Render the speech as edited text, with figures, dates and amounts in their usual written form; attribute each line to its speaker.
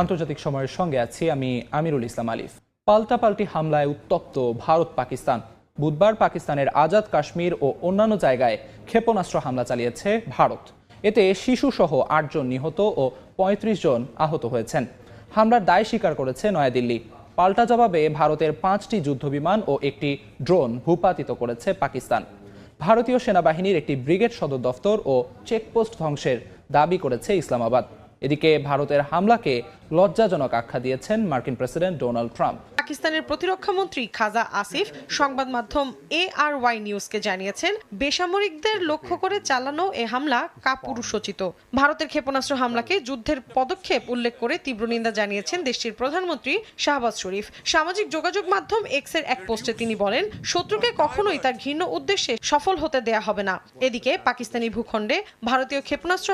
Speaker 1: আন্তর্জাতিক সময়ের সঙ্গে আছি আমি আমিরুল ইসলাম আলিফ। পাল্টাপাল্টি হামলায় উত্তপ্ত ভারত পাকিস্তান। বুধবার পাকিস্তানের আজাদ কাশ্মীর ও অন্যান্য জায়গায় ক্ষেপণাস্ত্র হামলা চালিয়েছে ভারত। এতে শিশুসহ ৮ জন নিহত ও ৩৫ জন আহত হয়েছেন। হামলার দায় স্বীকার করেছে নয়াদিল্লি। পাল্টা জবাবে ভারতের ৫টি যুদ্ধবিমান ও একটি ড্রোন ভূপাতিত করেছে পাকিস্তান। ভারতীয় সেনাবাহিনীর একটি ব্রিগেড সদর দফতর ও চেকপোস্ট ধ্বংসের দাবি করেছে ইসলামাবাদ। এদিকে ভারতের হামলাকে লজ্জাজনক আখ্যা দিয়েছেন মার্কিন প্রেসিডেন্ট ডোনাল্ড ট্রাম্প।
Speaker 2: পাকিস্তানের প্রতিরক্ষা মন্ত্রী খাজা আসিফ সংবাদ মাধ্যম ARY নিউজকে জানিয়েছেন, বেসামরিকদের লক্ষ্য করে চালানো এ হামলা কাপুরুষোচিত। ভারতের ক্ষেপণাস্ত্র হামলাকে যুদ্ধের পদক্ষেপ উল্লেখ করে তীব্র নিন্দা জানিয়েছেন দেশটির প্রধানমন্ত্রী শাহবাজ শরীফ। সামাজিক যোগাযোগ মাধ্যম এক্সের এক পোস্টে তিনি বলেন, শত্রুকে কখনোই তার ঘৃণ্য উদ্দেশ্যে সফল হতে দেয়া হবে না। এদিকে পাকিস্তানি ভূখণ্ডে ভারতীয় ক্ষেপণাস্ত্র